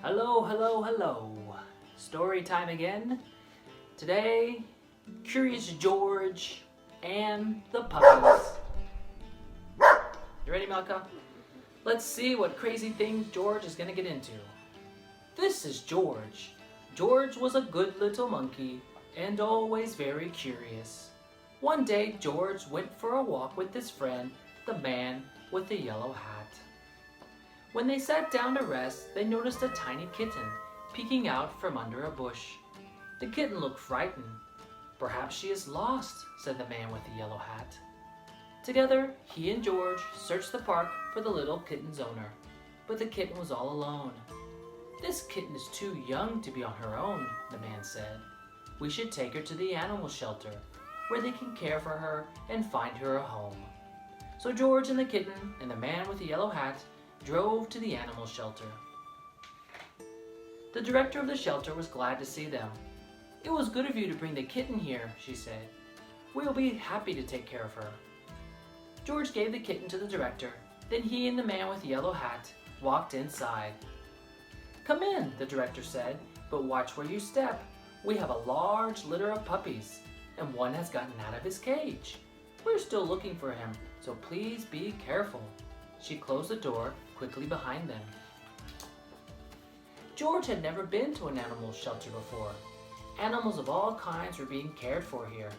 Hello, hello, hello. Story time again. Today, Curious George and the puppies. You ready, Melka? Let's see what crazy things George is going to get into. This is George. George was a good little monkey and always very curious. One day, George went for a walk with his friend, the man with the yellow hat. When they sat down to rest, they noticed a tiny kitten peeking out from under a bush. The kitten looked frightened. "Perhaps she is lost," said the man with the yellow hat. Together, he and George searched the park for the little kitten's owner, but the kitten was all alone. "This kitten is too young to be on her own," the man said. "We should take her to the animal shelter, where they can care for her and find her a home." So George and the kitten and the man with the yellow hat drove to the animal shelter. The director of the shelter was glad to see them. "It was good of you to bring the kitten here," she said. "We'll be happy to take care of her." George gave the kitten to the director. Then he and the man with the yellow hat walked inside. "Come in," the director said, "but watch where you step. We have a large litter of puppies, and one has gotten out of his cage. We're still looking for him, so please be careful." She closed the door quickly behind them. George had never been to an animal shelter before. Animals of all kinds were being cared for here.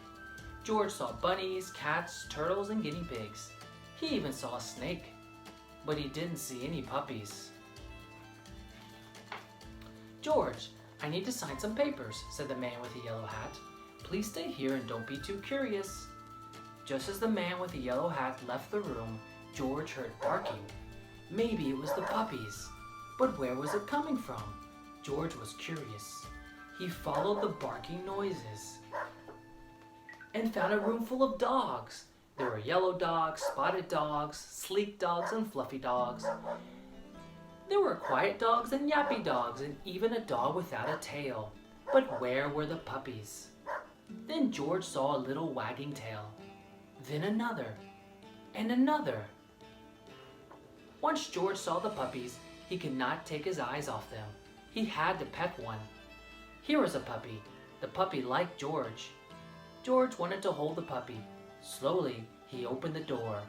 George saw bunnies, cats, turtles, and guinea pigs. He even saw a snake, but he didn't see any puppies. "George, I need to sign some papers," said the man with the yellow hat. "Please stay here and don't be too curious." Just as the man with the yellow hat left the room, George heard barking. Maybe it was the puppies. But where was it coming from? George was curious. He followed the barking noises and found a room full of dogs. There were yellow dogs, spotted dogs, sleek dogs, and fluffy dogs. There were quiet dogs and yappy dogs, and even a dog without a tail. But where were the puppies? Then George saw a little wagging tail. Then another, and another. Once George saw the puppies, he could not take his eyes off them. He had to pet one. Here was a puppy. The puppy liked George. George wanted to hold the puppy. Slowly, he opened the door.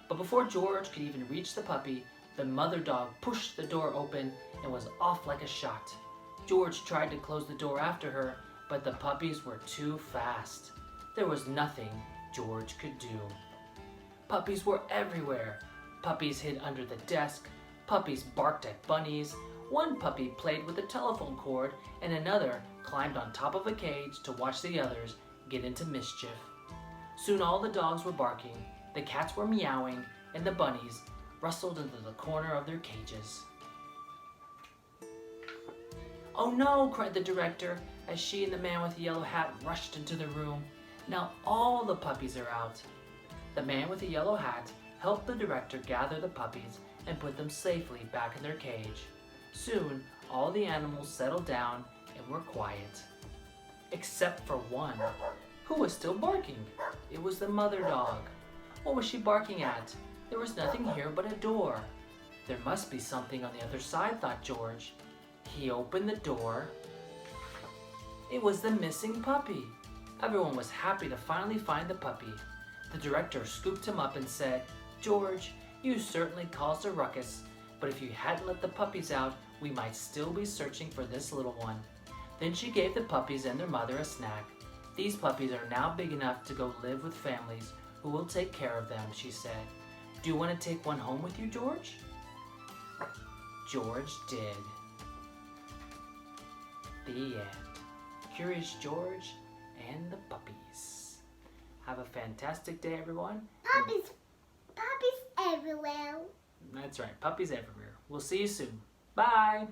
But before George could even reach the puppy, the mother dog pushed the door open and was off like a shot. George tried to close the door after her, but the puppies were too fast. There was nothing George could do. Puppies were everywhere. Puppies hid under the desk. Puppies barked at bunnies. One puppy played with the telephone cord, and another climbed on top of a cage to watch the others get into mischief. Soon all the dogs were barking, the cats were meowing, and the bunnies rustled into the corner of their cages. "Oh no!" cried the director as she and the man with the yellow hat rushed into the room. "Now all the puppies are out." The man with the yellow hat helped the director gather the puppies and put them safely back in their cage. Soon, all the animals settled down and were quiet. Except for one, who was still barking. It was the mother dog. What was she barking at? There was nothing here but a door. There must be something on the other side, thought George. He opened the door. It was the missing puppy. Everyone was happy to finally find the puppy. The director scooped him up and said, "George, you certainly caused a ruckus, but if you hadn't let the puppies out, we might still be searching for this little one." Then she gave the puppies and their mother a snack. "These puppies are now big enough to go live with families who will take care of them," she said. "Do you want to take one home with you, George?" George did. The end. Curious George and the puppies. Have a fantastic day, everyone. Puppies everywhere. That's right, puppies everywhere. We'll see you soon. Bye.